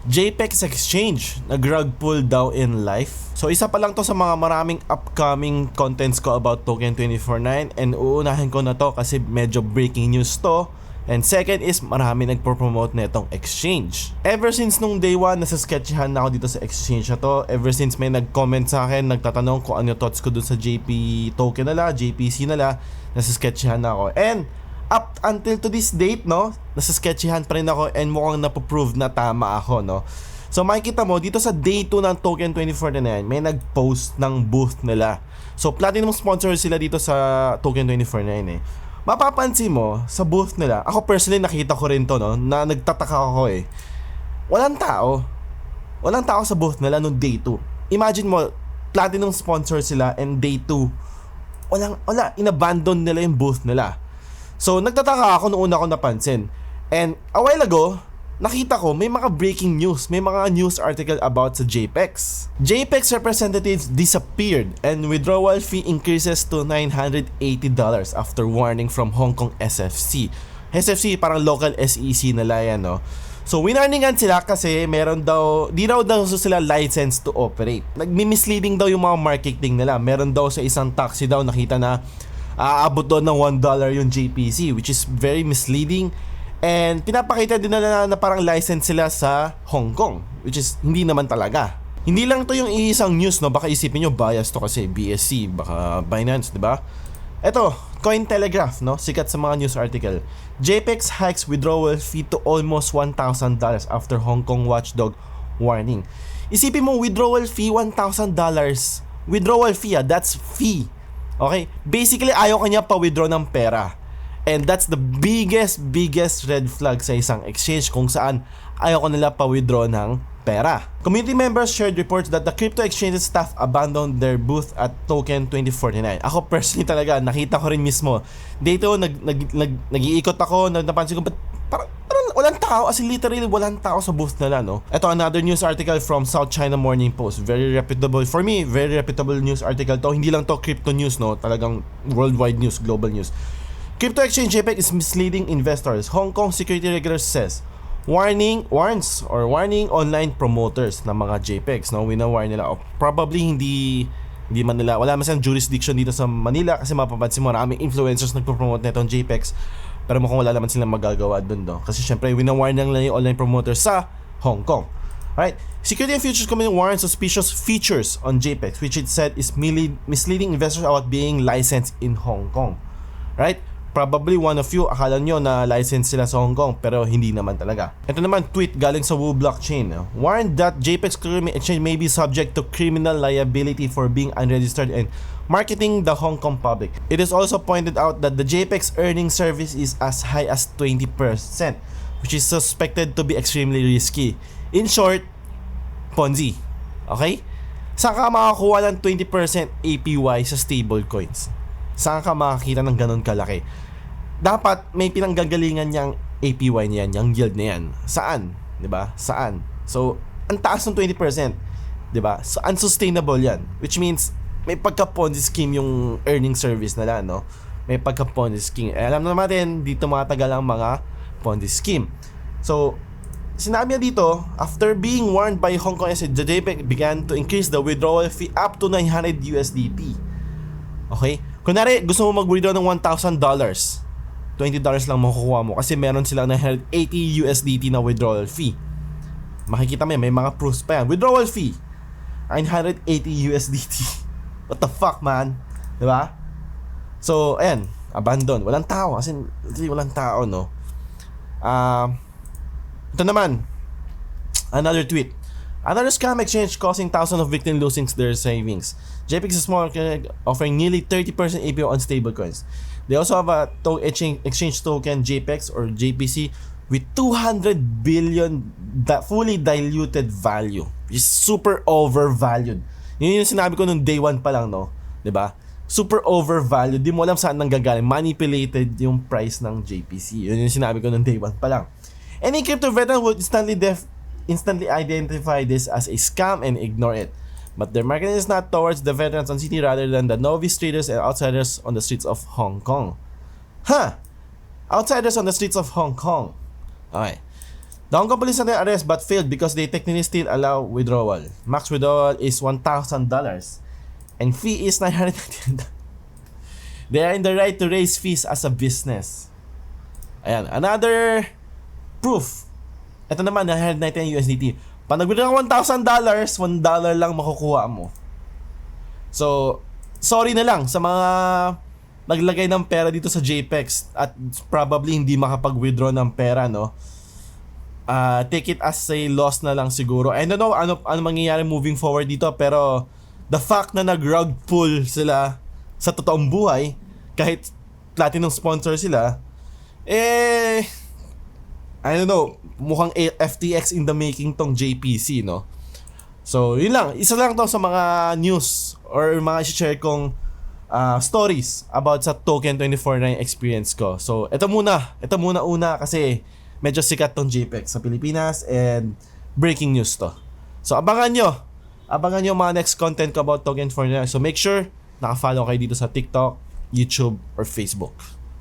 JPEX exchange, nag-rugpulled daw in life. So isa pa lang to sa mga maraming upcoming contents ko about Token 24/9 and uunahin ko na to kasi medyo breaking news to. And second is marami nagpo-promote na itong exchange. Ever since nung day 1, nasa-sketchyhan na ako dito sa exchange na to. Ever since may nag-comment sa akin, nagtatanong kung ano yung thoughts ko dun sa JP token nila, JPC nila, nasa-sketchyhan na ako. And up until to this date, no, nasa-sketchyhan pa rin ako and mukhang napoprove na tama ako, no. So makikita mo, dito sa day 2 ng Token 24/9, may nag-post ng booth nila. So platinum sponsor sila dito sa Token 24/9 eh. Mapapansin mo, sa booth nila, ako personally nakita ko rin to, no, na nagtataka ako eh. Walang tao. Walang tao sa booth nila nung day 2. Imagine mo, platinum sponsor sila and day 2, wala, inabandon nila yung booth nila. So, nagtataka ako noong una ko napansin. And a while ago, nakita ko may mga breaking news, may mga news article about sa JPEX. JPEX representatives disappeared and withdrawal fee increases to $980 after warning from Hong Kong SFC. SFC parang local SEC nila yan, no? So winarningan sila kasi meron daw, di raw sila licensed to operate. Nagmi-misleading daw yung mga marketing nila. Meron daw sa isang taxi daw nakita na aabot doon ng $1 yung JPC, which is very misleading. And pinapakita din na parang license sila sa Hong Kong, which is hindi naman talaga. Hindi lang to yung isang news, no? Baka isipin nyo bias to kasi BSC, baka Binance, di ba? Eto, Cointelegraph, no? Sikat sa mga news article. JPEX hikes withdrawal fee to almost $1,000 after Hong Kong watchdog warning. Isipin mo, withdrawal fee $1,000. Withdrawal fee, that's fee. Okay? Basically, ayaw kanya pa-withdraw ng pera. And that's the biggest red flag sa isang exchange kung saan ayaw ko nila pa-withdraw ng pera. Community members shared reports that the crypto exchange staff abandoned their booth at Token 2049. Ako personally talaga, nakita ko rin mismo. Dito, nag-iikot ako, napansin ko, parang walang tao, as in literally walang tao sa booth nila, no? Ito, another news article from South China Morning Post. Very reputable, for me, very reputable news article to. Hindi lang to crypto news, no? Talagang worldwide news, global news. Crypto exchange JPEX is misleading investors. Hong Kong security regulator says warning online promoters ng mga JPEX, no? Wina-warn nila. Probably hindi man nila, wala man silang jurisdiction dito sa Manila kasi mapapansin mo maraming influencers nagpo-promote nitong JPEX, pero mukhang wala naman silang magagawa doon, no? Kasi syempre wina-warn nila yung online promoters sa Hong Kong. Right? Security and Futures Committee warned suspicious features on JPEX, which it said is misleading investors about being licensed in Hong Kong. Right? Probably one of you, akala nyo na license sila sa Hong Kong, pero hindi naman talaga. Ito naman, tweet galing sa Wu Blockchain. Warned that JPEX exchange may be subject to criminal liability for being unregistered and marketing the Hong Kong public. It is also pointed out that the JPEX earning service is as high as 20%, which is suspected to be extremely risky. In short, Ponzi. Okay? Saan ka makakuha ng 20% APY sa stablecoins? Saan ka makakita ng ganun kalaki? Dapat may pinanggagalingan niyang APY niyan, yung yield na yan. Saan? 'Di ba? Saan? So, ang taas ng 20%, 'di ba? So, unsustainable 'yan. Which means may pagka-Ponzi scheme yung earning service nila, no? May pagka-Ponzi scheme. Alam naman natin, dito matagal ang mga Ponzi scheme. So, sinabi niya dito, after being warned by Hong Kong, the JPEX began to increase the withdrawal fee up to $900 USDT. Okay? Kunwari, gusto mo mag-withdraw ng $1,000, $20 lang makukuha mo kasi meron silang $980 USDT na withdrawal fee. Makikita mo yan, may mga proofs pa yan. Withdrawal fee, $980 USDT. What the fuck, man? Diba? So, ayan, abandon. Walang tao, as in, walang tao, no? Ito naman, another tweet. Another scam exchange causing thousands of victims losing their savings. JPEX is small, offering nearly 30% APY on stablecoins. They also have a exchange token JPEX or JPC with 200 billion fully diluted value, which is super overvalued. Yun yung sinabi ko nung day 1 pa lang, no? 'Di ba? Super overvalued. Di mo alam saan nanggagaling. Manipulated yung price ng JPC. Yun yung sinabi ko nung day 1 pa lang. Any crypto veteran would instantly identify this as a scam and ignore it. But their marketing is not towards the veterans on city rather than the novice traders and outsiders on the streets of Hong Kong. Outsiders on the streets of Hong Kong. Okay. The Hong Kong police had their arrest but failed because they technically still allow withdrawal. Max withdrawal is $1,000 and fee is $999. They are in the right to raise fees as a business. Ayan, another proof. Ito naman, $999 USDT. Pag nag-withdraw ka $1,000, $1 lang makukuha mo. So, sorry na lang sa mga naglagay ng pera dito sa JPEX at probably hindi makapag-withdraw ng pera, no? Take it as a loss na lang siguro. I don't know ano mangyayari moving forward dito, pero the fact na nag-rug pull sila sa totoong buhay, kahit platinum sponsor sila, I don't know, mukhang FTX in the making tong JPC, no? So, yun lang. Isa lang to sa mga news or mga share kong stories about sa Token 24/9 experience ko. So, ito muna una kasi medyo sikat tong JPEX sa Pilipinas and breaking news to. So, abangan nyo mga next content ko about Token 24/9. So, make sure naka-follow kayo dito sa TikTok, YouTube, or Facebook.